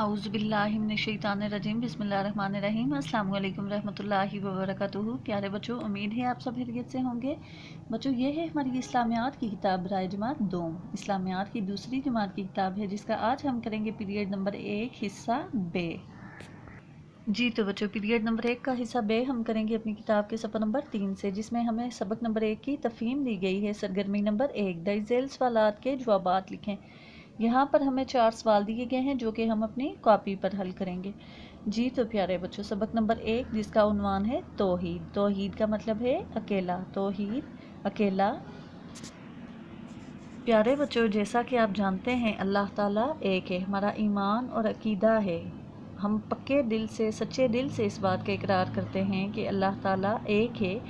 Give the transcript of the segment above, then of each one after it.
औज़ुबिल्लाहिमिनश्शैतानिर्रजीम बिस्मिल्लाहिर्रहमानिर्रहीम। अस्सलामु अलैकुम रहमतुल्लाहि व बरकातुहू। प्यारे बच्चों, उम्मीद है आप सब खैरियत से होंगे। बच्चों, ये है हमारी इस्लामियात की किताब बराए जमात दोम। इस्लामियात की दूसरी जमात की किताब है, जिसका आज हम करेंगे पीरियड नंबर 1 हिस्सा बे। जी तो बच्चों, पीरियड नंबर 1 का हिस्सा बे हम करेंगे अपनी किताब के सफ़र नंबर 3 से, जिसमें हमें सबक नंबर 1 की तफ़हीम दी गई है। सरगर्मी नंबर 1, दर्जेल सवालात के जवाबात लिखें। यहाँ पर हमें 4 सवाल दिए गए हैं, जो कि हम अपनी कॉपी पर हल करेंगे। जी तो प्यारे बच्चों, सबक नंबर 1 जिसका उन्वान है तौहीद। तौहीद का मतलब है अकेला। तौहीद, अकेला। प्यारे बच्चों, जैसा कि आप जानते हैं, अल्लाह ताला एक है। हमारा ईमान और अकीदा है, हम पक्के दिल से, सच्चे दिल से इस बात का इकरार करते हैं कि अल्लाह ताला एक है।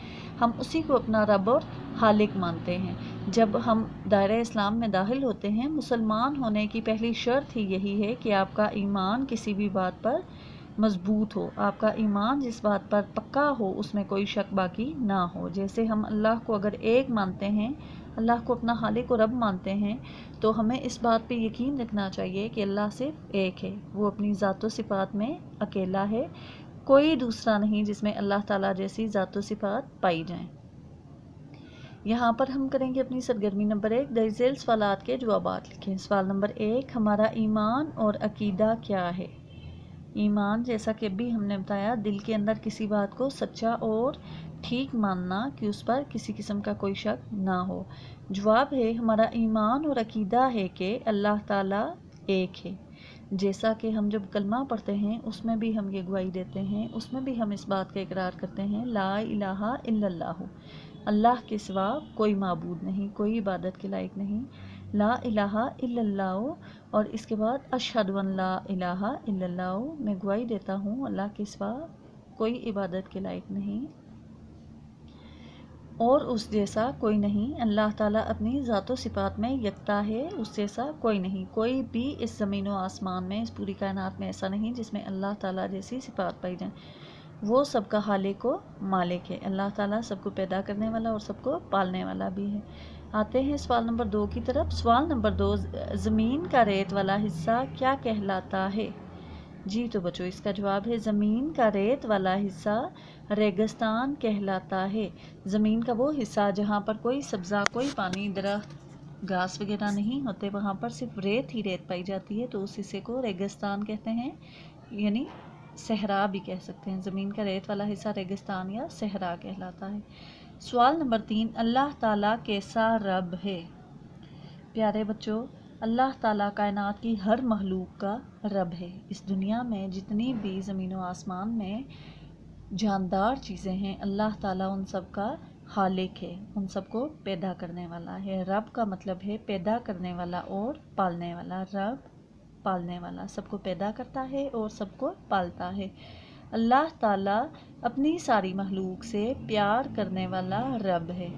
हम उसी को अपना रब और खालिक मानते हैं। जब हम दायरा इस्लाम में दाखिल होते हैं, मुसलमान होने की पहली शर्त ही यही है कि आपका ईमान किसी भी बात पर मजबूत हो। आपका ईमान जिस बात पर पक्का हो, उसमें कोई शक बाकी ना हो। जैसे हम अल्लाह को अगर एक मानते हैं, अल्लाह को अपना खालिक और रब मानते हैं, तो हमें इस बात पे यकीन रखना चाहिए कि अल्लाह सिर्फ एक है। वो अपनी ज़ात व सिफ़ात में अकेला है, कोई दूसरा नहीं जिसमें अल्लाह ताला जैसी ज़ात व सिफ़ात पाई जाएं। यहाँ पर हम करेंगे अपनी सरगर्मी नंबर 1, दर्जेल सवालात के जवाबात लिखें। सवाल नंबर 1, हमारा ईमान और अकीदा क्या है? ईमान, जैसा कि अभी हमने बताया, दिल के अंदर किसी बात को सच्चा और ठीक मानना कि उस पर किसी किस्म का कोई शक ना हो। जवाब है, हमारा ईमान और अकीदा है कि अल्लाह ताला एक है। जैसा कि हम जब कलमा पढ़ते हैं, उसमें भी हम ये गवाही देते हैं, उसमें भी हम इस बात का इकरार करते हैं, ला इलाहा इल्लल्लाहु, अल्लाह के सिवा कोई माबूद नहीं, कोई इबादत के लायक नहीं। ला इलाहा इल्लल्लाहु, और इसके बाद अशहदु अन ला इलाहा इल्लल्लाहु, मैं गवाही देता हूँ अल्लाह के सिवा कोई इबादत के लायक नहीं और उस जैसा कोई नहीं। अल्लाह ताला अपनी ज़ात व सिफ़ात में यकता है, उस जैसा कोई नहीं। कोई भी इस ज़मीन व आसमान में, इस पूरी कायनात में ऐसा नहीं जिसमें अल्लाह ताला जैसी सिफ़ात पाई जाए। वो सबका खालिक व मालिक है। अल्लाह ताला सबको पैदा करने वाला और सबको पालने वाला भी है। आते हैं सवाल नंबर 2 की तरफ। सवाल नंबर 2, ज़मीन का रेत वाला हिस्सा क्या कहलाता है? जी तो बच्चों, इसका जवाब है, ज़मीन का रेत वाला हिस्सा रेगिस्तान कहलाता है। ज़मीन का वो हिस्सा जहाँ पर कोई सब्ज़ा, कोई पानी, दरख्त, घास वगैरह नहीं होते, वहाँ पर सिर्फ रेत ही रेत पाई जाती है, तो उस हिस्से को रेगिस्तान कहते हैं, यानी सहरा भी कह सकते हैं। ज़मीन का रेत वाला हिस्सा रेगिस्तान या सहरा कहलाता है। सवाल नंबर 3, अल्लाह ताला कैसा रब है? प्यारे बच्चों, अल्लाह ताला कायनात की हर मखलूक का रब है। इस दुनिया में जितनी भी ज़मीन व आसमान में जानदार चीज़ें हैं, अल्लाह ताला उन सब का खालिक है, उन सबको पैदा करने वाला है। रब का मतलब है पैदा करने वाला और पालने वाला। रब, पालने वाला, सबको पैदा करता है और सबको पालता है। अल्लाह ताला अपनी सारी मखलूक से प्यार करने वाला रब है।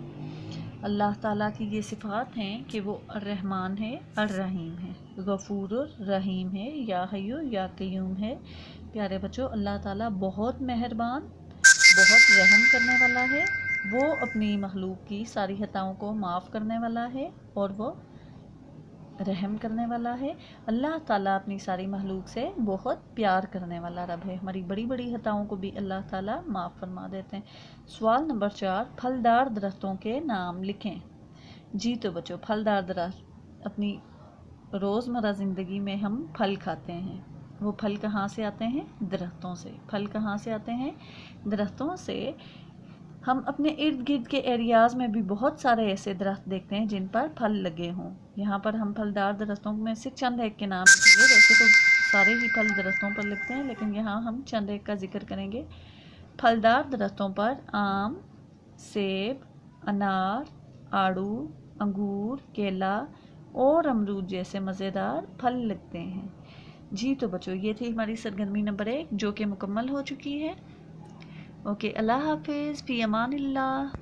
अल्लाह ताला की ये सिफ़ात हैं कि वो अर्रहमान है, अर्रहीम है, गफ़ूर रहीम है, या हय्यु या क़य्यूम है। प्यारे बच्चों, अल्लाह ताला बहुत मेहरबान, बहुत रहम करने वाला है। वो अपनी मखलूक की सारी खताओं को माफ़ करने वाला है और वो रहम करने वाला है। अल्लाह ताला अपनी सारी मखलूक से बहुत प्यार करने वाला रब है। हमारी बड़ी बड़ी खताओं को भी अल्लाह ताला माफ़ फरमा देते हैं। सवाल नंबर 4, फलदार दरख्तों के नाम लिखें। जी तो बच्चों, फलदार दरख्त, अपनी रोज़मर्रा ज़िंदगी में हम फल खाते हैं। वो फल कहाँ से आते हैं? दरख्तों से। फल कहाँ से आते हैं? दरख्तों से। हम अपने इर्द गिर्द के एरियाज़ में भी बहुत सारे ऐसे दरख्त देखते हैं जिन पर फल लगे हों। यहाँ पर हम फलदार दरख्तों में से चंद एक के नाम लिखेंगे। वैसे तो सारे ही फल दरख्तों पर लगते हैं, लेकिन यहाँ हम चंद एक का जिक्र करेंगे। फलदार दरख्तों पर आम, सेब, अनार, आड़ू, अंगूर, केला और अमरूद जैसे मज़ेदार फल लगते हैं। जी तो बच्चों, ये थी हमारी सरगर्मी नंबर 1, जो कि मुकम्मल हो चुकी है। ओके, अल्लाह हाफिज़, फ़ी अमानिल्लाह।